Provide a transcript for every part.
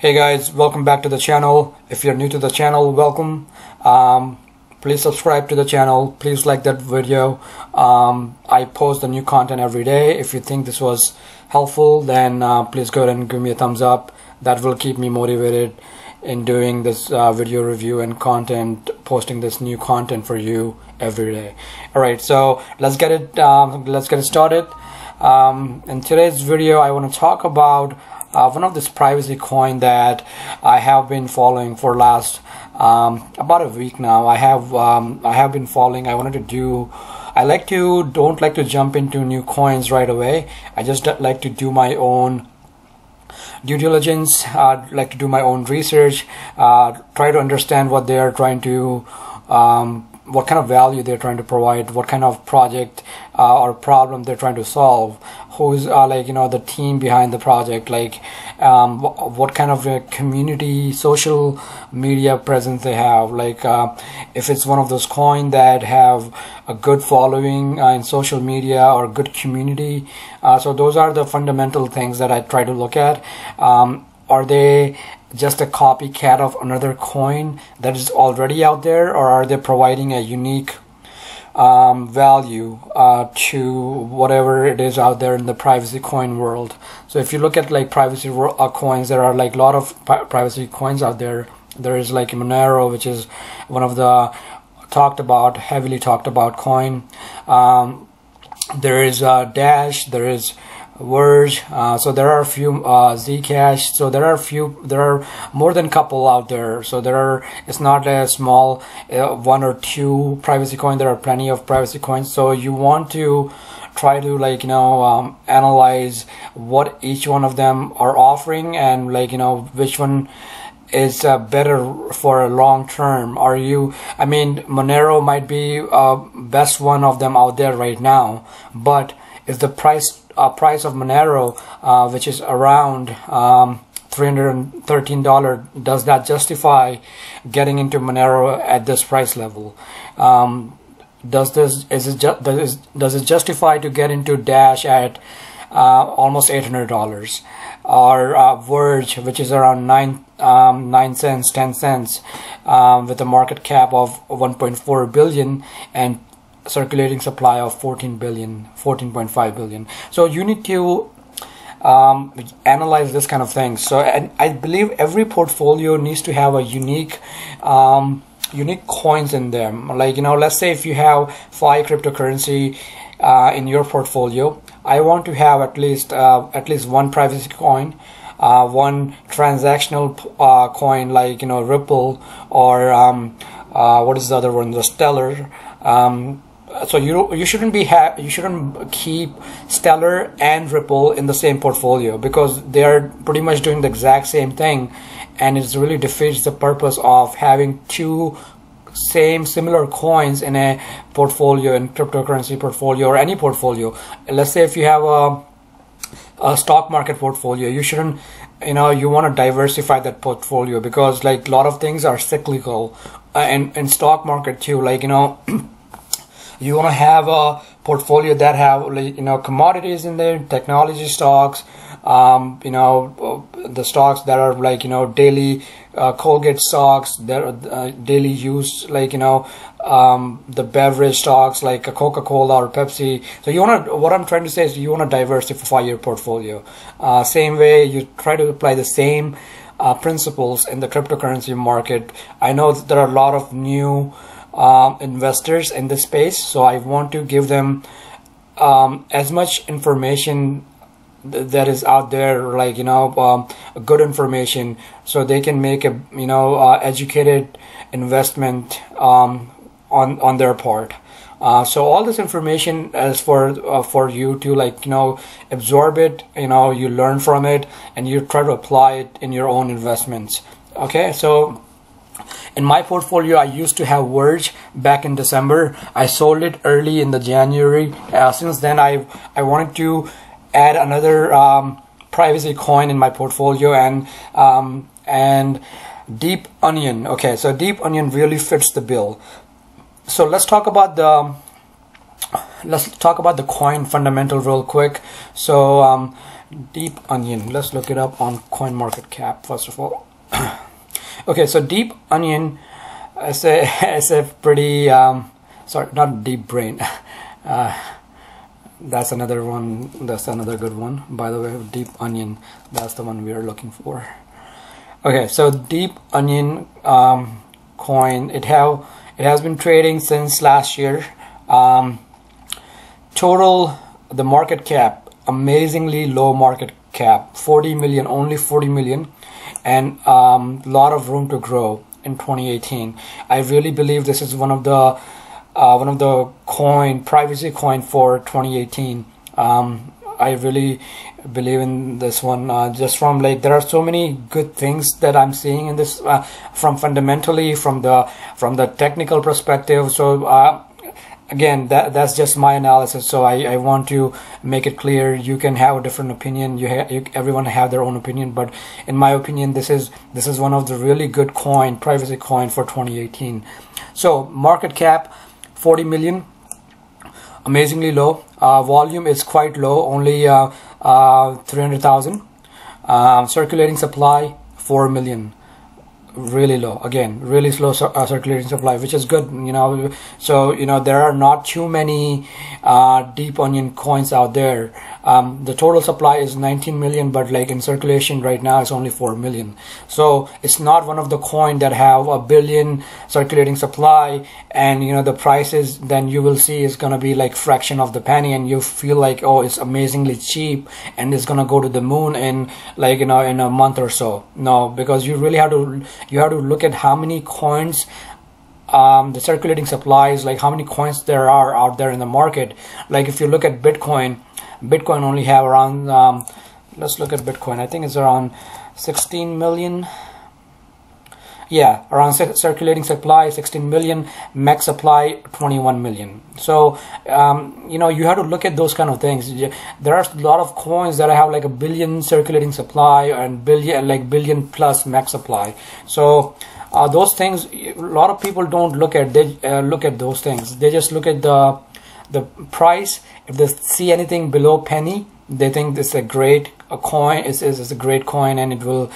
Hey guys, welcome back to the channel. If you're new to the channel, welcome. Please subscribe to the channel. Please like that video. I post the new content every day. If you think this was helpful, then please go ahead and give me a thumbs up. That will keep me motivated in doing this video review and content, posting this new content for you every day. All right, so let's get it started. In today's video, I want to talk about one of this privacy coin that I have been following for last about a week now. I have been following. I don't like to jump into new coins right away. I just like to do my own due diligence, like to do my own research, try to understand what they are trying to what kind of value they're trying to provide, what kind of project or problem they're trying to solve, who's the team behind the project, what kind of a community, social media presence they have, if it's one of those coins that have a good following in social media or good community. So those are the fundamental things that I try to look at. Are they just a copycat of another coin that is already out there, or are they providing a unique value to whatever it is out there in the privacy coin world? So if you look at privacy coins, there are a lot of privacy coins out there. There is Monero, which is one of the heavily talked about coin. There is Dash, there is Verge, so there are a few Zcash, so there are more than a couple out there. So it's not a small one or two privacy coin. There are plenty of privacy coins. So you want to try to analyze what each one of them are offering, and which one is better for a long term. Monero might be best one of them out there right now, but is the price of Monero, which is around $313, does that justify getting into Monero at this price level? Does it justify to get into Dash at almost $800, or Verge, which is around 9 cents, 10 cents, with a market cap of 1.4 billion and circulating supply of 14.5 billion. So you need to analyze this kind of thing. So, and I believe every portfolio needs to have a unique coins in them. Let's say if you have 5 cryptocurrency in your portfolio, I want to have at least one privacy coin, one transactional coin Ripple, or what is the other one, the Stellar. So you shouldn't keep Stellar and Ripple in the same portfolio, because they are pretty much doing the exact same thing, and it really defeats the purpose of having two similar coins in a portfolio, in cryptocurrency portfolio or any portfolio. Let's say if you have a stock market portfolio, you shouldn't, you want to diversify that portfolio, because a lot of things are cyclical, and in stock market too, you want to have a portfolio that have commodities in there, technology stocks, the stocks that are daily Colgate stocks, that are daily use, the beverage stocks like a Coca-Cola or Pepsi. So what I'm trying to say is you want to diversify your portfolio. Same way you try to apply the same principles in the cryptocurrency market. I know that there are a lot of new investors in this space, so I want to give them as much information that is out there, good information, so they can make a educated investment on their part. So all this information is for you to absorb it, you learn from it, and you try to apply it in your own investments. Okay, so in my portfolio, I used to have Verge back in December. I sold it early in the January. Since then, I wanted to add another privacy coin in my portfolio, and DeepOnion. Okay, so DeepOnion really fits the bill. So let's talk about the coin fundamental real quick. So DeepOnion. Let's look it up on CoinMarketCap first of all. Okay, so DeepOnion is a pretty sorry, not Deep Brain. That's another one. That's another good one, by the way. DeepOnion. That's the one we are looking for. Okay, so DeepOnion coin. It has been trading since last year. Total the market cap, amazingly low market cap, 40 million, only 40 million, and lot of room to grow in 2018. I really believe this is one of the privacy coin for 2018. I really believe in this one, just from like there are so many good things that I'm seeing in this, from fundamentally, from the technical perspective. So again, that's just my analysis. So I want to make it clear. You can have a different opinion. Everyone have their own opinion, but in my opinion, this is one of the really good privacy coin for 2018. So market cap 40 million, amazingly low. Volume is quite low, only 300,000. Circulating supply 4 million, really low. Again, really slow circulating supply, which is good, you know. So there are not too many DeepOnion coins out there. The total supply is 19 million, but like in circulation right now it's only 4 million. So it's not one of the coin that have a billion circulating supply, and the prices then you will see is gonna be like fraction of the penny, and you feel like, oh, it's amazingly cheap and it's gonna go to the moon in like in a month or so. No, because you really have to look at how many coins, the circulating supplies, like how many coins there are out there in the market. Like if you look at Bitcoin only have around, let's look at Bitcoin. I think it's around 16 million. Yeah, around circulating supply 16 million, max supply 21 million. So you have to look at those kind of things. There are a lot of coins that have like a billion circulating supply and billion plus max supply. So those things, a lot of people don't look at. They look at those things. They just look at the price. If they see anything below penny, they think this is a great coin. It's a great coin, and it will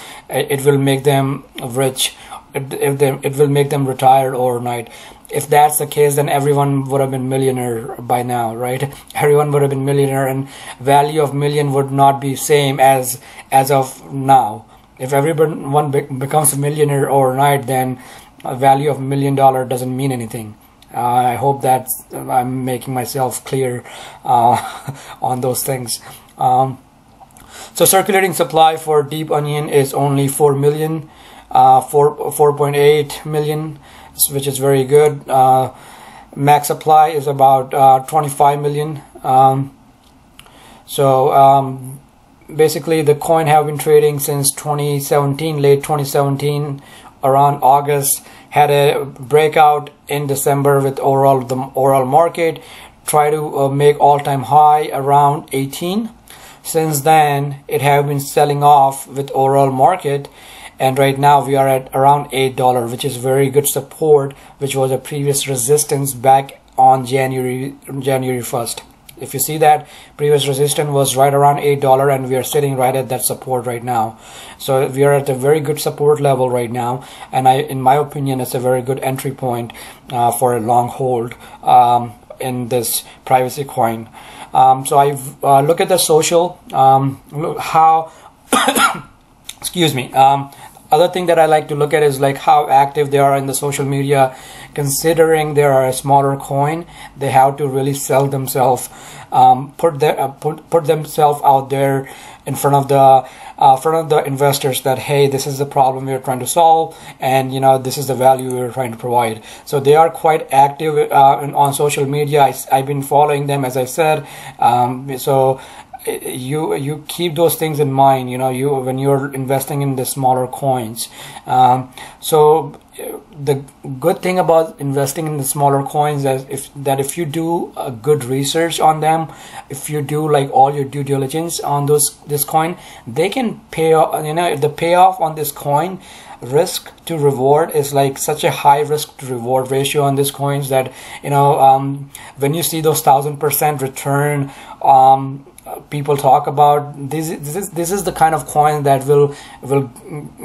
make them rich. It will make them retired overnight. If that's the case, then everyone would have been millionaire by now, right? Everyone would have been millionaire, and value of million would not be same as of now. If everyone becomes a millionaire overnight, then a value of $1 million doesn't mean anything. I hope that I'm making myself clear on those things. So circulating supply for DeepOnion is only 4 million, 4.8 million, which is very good. Max supply is about 25 million. Basically the coin have been trading since 2017, late 2017, around August. Had a breakout in December with the overall market. Try to make all-time high around 18. Since then, it have been selling off with overall market, and right now we are at around $8, which is very good support, which was a previous resistance back on January 1st. If you see that, previous resistance was right around $8, and we are sitting right at that support right now. So we are at a very good support level right now, and in my opinion, it's a very good entry point for a long hold in this privacy coin. So I've look at the social, how excuse me. Other thing that I like to look at is like how active they are in the social media. Considering they are a smaller coin, they have to really sell themselves, put themselves out there in front of the investors that, hey, this is the problem we are trying to solve, and this is the value we are trying to provide. So they are quite active on social media. I've been following them, as I said. So you keep those things in mind, when you're investing in the smaller coins. So the good thing about investing in the smaller coins is if you do a good research on them, if you do like all your due diligence on this coin, they can pay off. The payoff on this coin, risk to reward, is like such a high risk to reward ratio on these coins that when you see those 1000% return people talk about. This is the kind of coin that will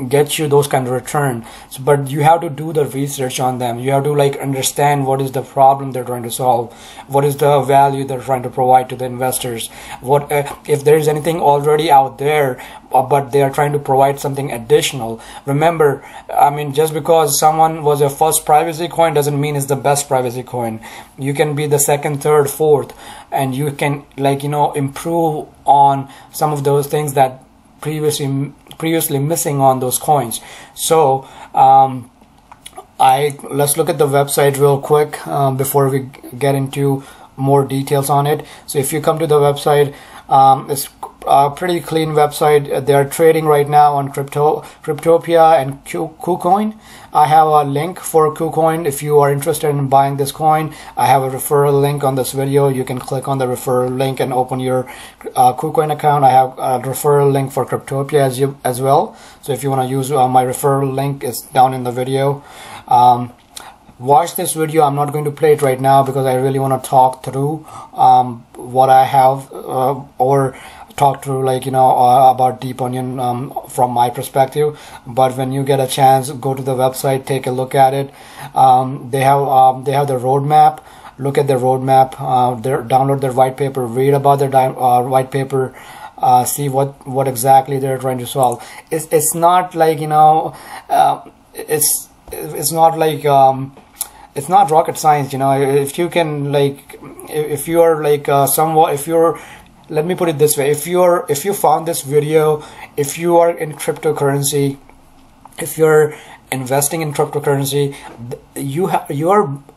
get you those kind of return. So, but you have to do the research on them. You have to like understand what is the problem they're trying to solve, what is the value they're trying to provide to the investors, what if there is anything already out there, but they are trying to provide something additional. Remember, I mean, just because someone was a first privacy coin doesn't mean it's the best privacy coin. You can be the second, third, fourth, and you can, like, you know, improve on some of those things that previously missing on those coins. So let's look at the website real quick before we get into more details on it. So if you come to the website, it's a pretty clean website. They are trading right now on Cryptopia and KuCoin. I have a link for KuCoin. If you are interested in buying this coin, I have a referral link on this video. You can click on the referral link and open your KuCoin account. I have a referral link for Cryptopia as well. So if you want to use my referral link, it's down in the video. Watch this video. I'm not going to play it right now because I really want to talk through what I have or talk through, like, you know, about DeepOnion from my perspective. But when you get a chance, go to the website, take a look at it. They have the roadmap. Look at the roadmap. Download their white paper. Read about their white paper. See what exactly they're trying to solve. It's not like, you know, it's not like it's not rocket science, you know. If you can, like, if you are like somewhat, if you're, let me put it this way, if you found this video, if you are in cryptocurrency, if you're investing in cryptocurrency, you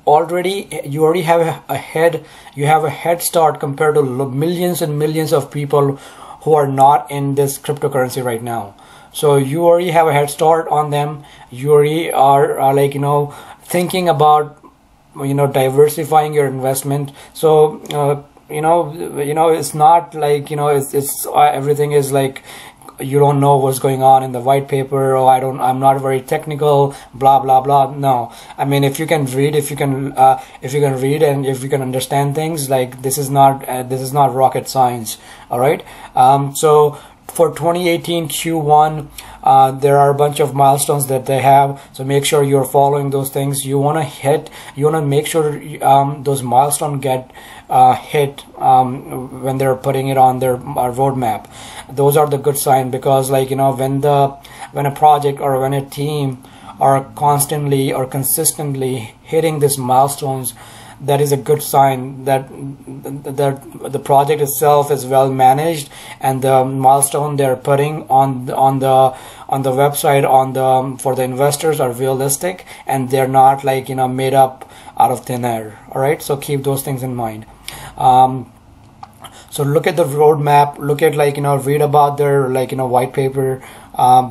already have a head start compared to millions and millions of people who are not in this cryptocurrency right now. So you already have a head start on them. You already are like, you know, thinking about, you know, diversifying your investment. So you know, it's not like, you know, it's everything is like you don't know what's going on in the white paper, or I'm not very technical, blah blah blah. No, I mean, if you can read, if you can read and if you can understand things, like, this is not rocket science. All right. So for 2018 Q1, there are a bunch of milestones that they have. So make sure you're following those things. You want to make sure those milestones get hit when they're putting it on their roadmap. Those are the good sign, because, like, you know, when a project or when a team are constantly or consistently hitting these milestones, that is a good sign that the project itself is well managed, and the milestone they're putting on the website for the investors are realistic, and they're not, like, you know, made up out of thin air. All right, so keep those things in mind. So look at the roadmap, look at, like, you know, read about their, like, you know, white paper.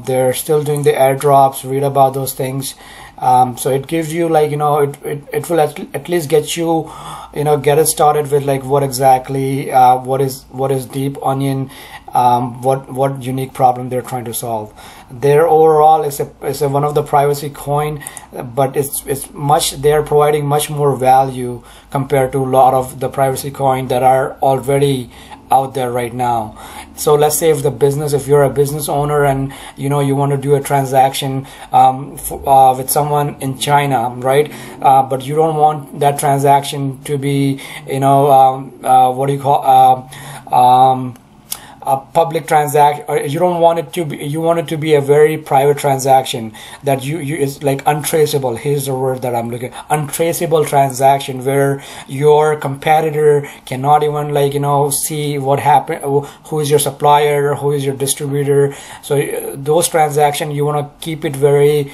They're still doing the airdrops, read about those things. So it gives you, like, you know, it will at least get you, you know, get it started with, like, what exactly what is DeepOnion, what unique problem they're trying to solve. Their overall is one of the privacy coin, but they're providing much more value compared to a lot of the privacy coin that are already out there right now. So let's say if you're a business owner and, you know, you want to do a transaction with someone in China, right? But you don't want that transaction to be, you know, what do you call a public transaction, or you don't want it to be, you want it to be a very private transaction that you is like untraceable. Here's the word that I'm looking, untraceable transaction, where your competitor cannot even, like, you know, see what happened, who is your supplier, who is your distributor. So those transactions, you want to keep it very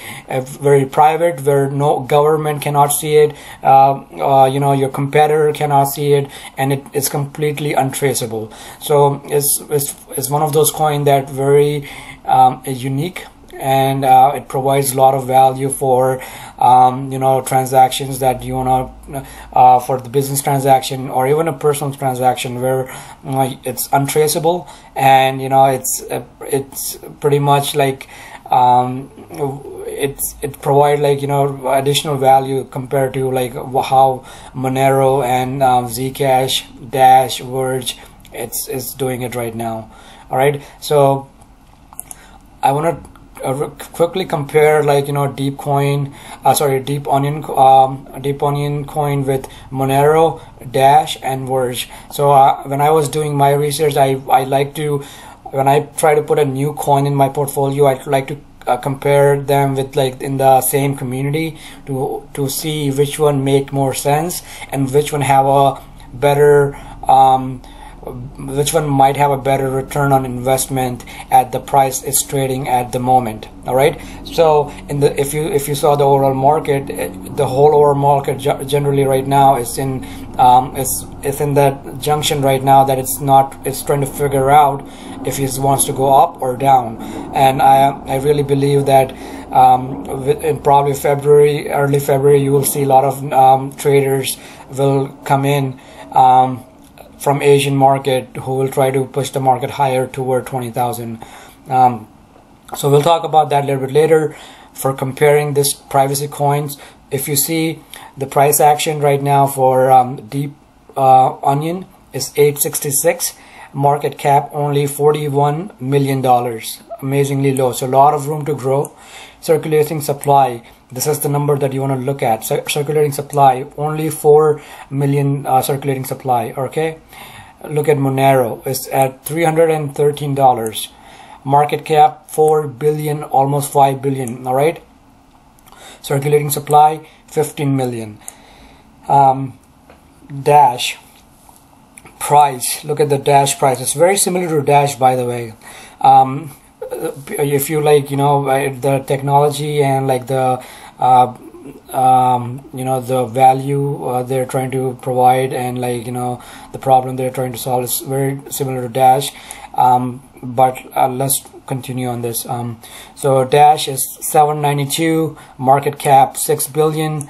private, where no government cannot see it, you know, your competitor cannot see it, and it's completely untraceable. So it's one of those coins that very unique, and it provides a lot of value for you know, transactions that you want to for the business transaction or even a personal transaction, where it's untraceable, and, you know, it's pretty much like it provides, like, you know, additional value compared to, like, how Monero and Zcash, Dash, Verge, it's doing it right now. All right, so I want to quickly compare, like, DeepOnion coin with Monero, Dash, and Verge. So when I was doing my research, I like to, when I try to put a new coin in my portfolio, I like to compare them with, like, in the same community to see which one make more sense and which one have a better which one might have a better return on investment at the price it's trading at the moment. All right, so if you saw the overall market, the whole overall market generally right now is in it's in that junction right now that it's trying to figure out if it wants to go up or down. And I really believe that in probably early February, you will see a lot of traders will come in from Asian market who will try to push the market higher toward 20,000. So we'll talk about that a little bit later. For comparing this privacy coins, if you see the price action right now for DeepOnion is 866, market cap only $41 million, amazingly low. So a lot of room to grow. Circulating supply, this is the number that you want to look at. Circulating supply, only 4 million circulating supply. Okay, look at Monero, it's at $313. Market cap 4 billion, almost 5 billion. All right, circulating supply 15 million. Dash price, look at the Dash price. It's very similar to Dash, by the way. If you like, the technology and like the the value they're trying to provide, and like the problem they're trying to solve is very similar to Dash. But let's continue on this. So Dash is 792, market cap 6 billion,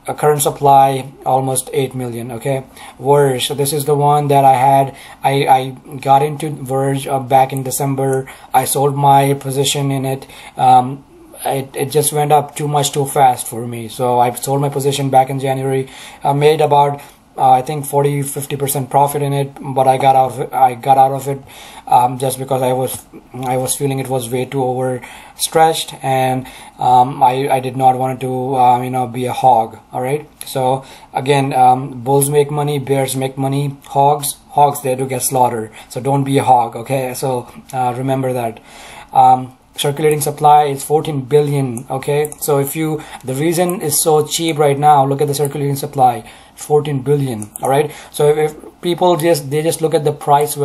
a current supply almost 8 million. Okay, Verge, so this is the one that I got into Verge back in December. I sold my position in it. It just went up too fast for me, so I sold my position back in January. I made about I think 40-50% profit in it, but I got out of it just because I was feeling it was way too overstretched, and I did not want to be a hog. All right, so again, bulls make money, bears make money, hogs they do get slaughtered, so don't be a hog. Okay, so remember that. Circulating supply is 14 billion. Okay, so the reason is so cheap right now, look at the circulating supply, 14 billion. All right, so if people just look at the price,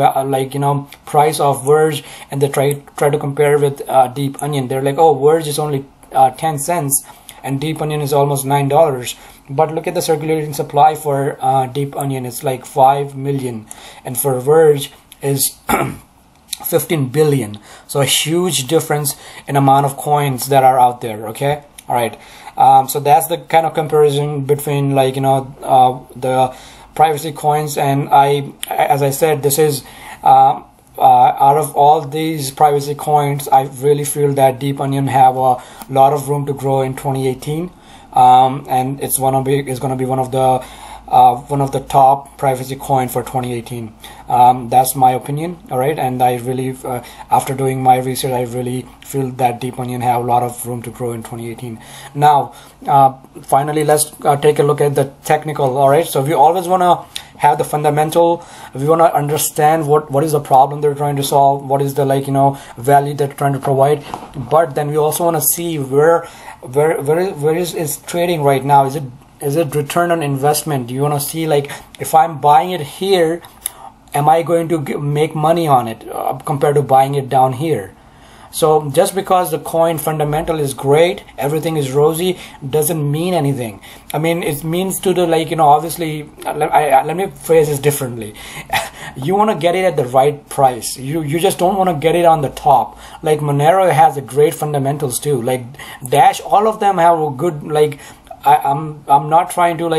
price of Verge, and they try to compare with DeepOnion, they're like, oh, Verge is only 10 cents and DeepOnion is almost $9. But look at the circulating supply for DeepOnion, it's like 5 million, and for Verge is 15 billion. So a huge difference in amount of coins that are out there. Okay, all right. So that's the kind of comparison between the privacy coins, and as I said, this is out of all these privacy coins, I really feel that DeepOnion have a lot of room to grow in 2018, and it's going to be one of the top privacy coin for 2018. That's my opinion. All right, and I really after doing my research, I really feel that DeepOnion have a lot of room to grow in 2018. Now finally, let's take a look at the technical. All right, so we always want to have the fundamental. We want to understand what is the problem they're trying to solve, what is the value they're trying to provide, but then we also want to see where is trading right now. Is it return on investment? You want to see, like, if I'm buying it here, am I going to make money on it compared to buying it down here? So just because the coin fundamental is great, everything is rosy, doesn't mean anything. I mean, it means to the obviously, let me phrase this differently. You want to get it at the right price. You just don't want to get it on the top. Like Monero has a great fundamentals too. Like Dash, all of them have a good I'm not trying to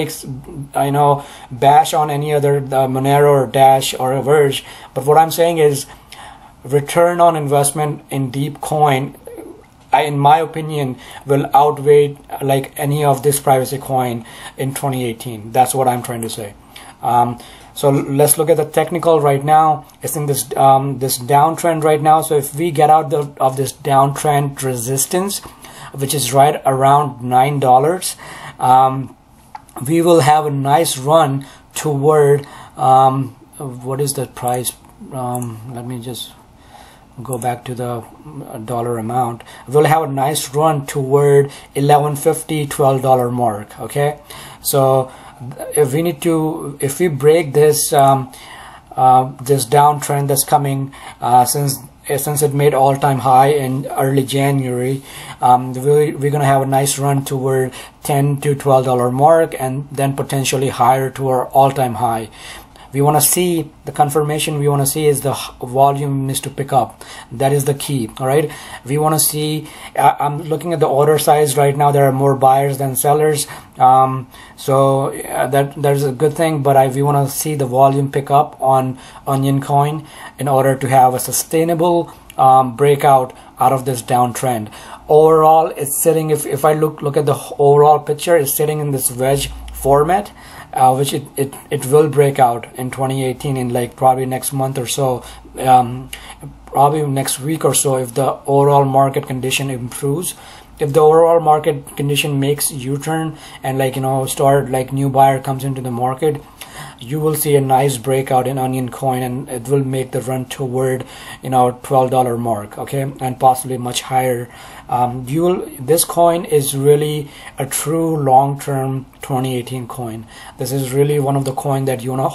bash on any other Monero or Dash or Verge, but what I'm saying is return on investment in DeepCoin, in my opinion, will outweigh any of this privacy coin in 2018. That's what I'm trying to say. So let's look at the technical right now. It's in this this downtrend right now. So if we get out of this downtrend resistance, which is right around $9, we will have a nice run toward what is the price? Let me just go back to the dollar amount. We'll have a nice run toward $11.50, $12 mark. Okay, so if we break this this downtrend that's coming since it made all-time high in early January, we're gonna have a nice run toward $10 to $12 mark, and then potentially higher to our all-time high. We want to see the confirmation. We want to see is the volume needs to pick up. That is the key. All right, we want to see, I'm looking at the order size right now. There are more buyers than sellers, so that's a good thing, but we want to see the volume pick up on Onion coin in order to have a sustainable breakout out of this downtrend. Overall, it's sitting, if I look at the overall picture, it's sitting in this wedge format, which it will break out in 2018 in like probably next month or so, probably next week or so, if the overall market condition improves. If the overall market condition makes U-turn and, like, you know, start like new buyer comes into the market, you will see a nice breakout in Onion coin, and it will make the run toward, you know, $12 mark, okay, and possibly much higher. This coin is really a true long-term 2018 coin. This is really one of the coin that you want to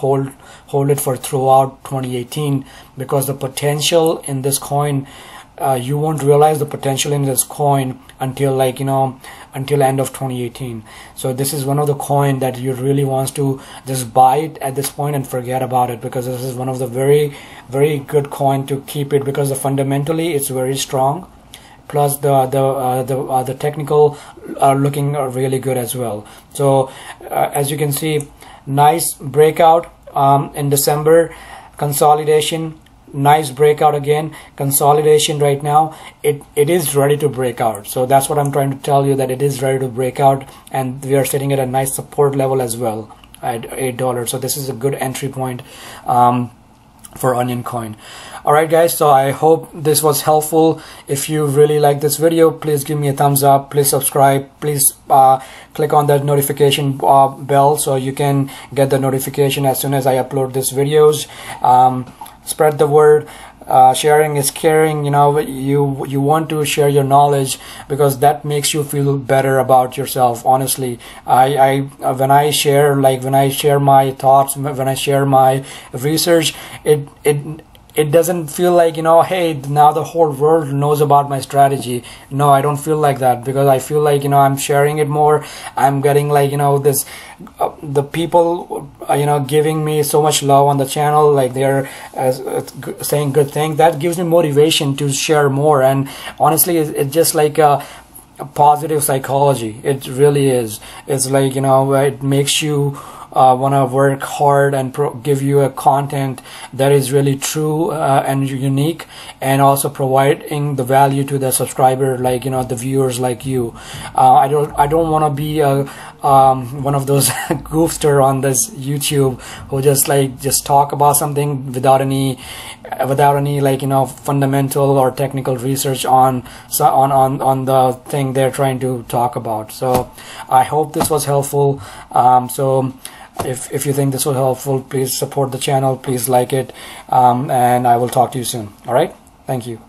hold it for throughout 2018, because the potential in this coin, you won't realize the potential in this coin until, like, you know, until end of 2018. So this is one of the coin that you really wants to just buy it at this point and forget about it, because this is one of the very, very good coin to keep it, because fundamentally it's very strong, plus the technical are looking really good as well. So as you can see, nice breakout in December, consolidation, nice breakout again, consolidation right now. It is ready to break out. So that's what I'm trying to tell you, that it is ready to break out, and we are sitting at a nice support level as well at $8. So this is a good entry point for Onion coin. Alright guys, so I hope this was helpful. If you really like this video, please give me a thumbs up, please subscribe, please click on that notification bell so you can get the notification as soon as I upload these videos. Spread the word. Sharing is caring. You know, you want to share your knowledge, because that makes you feel better about yourself. Honestly, when I share my thoughts, when I share my research, it doesn't feel like, you know, hey, now the whole world knows about my strategy. No, I don't feel like that, because I feel like, you know, I'm sharing it more. I'm getting, like, you know, this the people, you know, giving me so much love on the channel, like they're saying good things. That gives me motivation to share more. And honestly, it's just like a positive psychology. It really is. It's like, you know, it makes you want to work hard and give you a content that is really true and unique, and also providing the value to the subscriber, like, you know, the viewers like you. I don't want to be one of those goofster on this YouTube who just talk about something without any like, you know, fundamental or technical research on the thing they're trying to talk about. So I hope this was helpful. So if you think this was helpful, please support the channel, please like it, and I will talk to you soon. All right, thank you.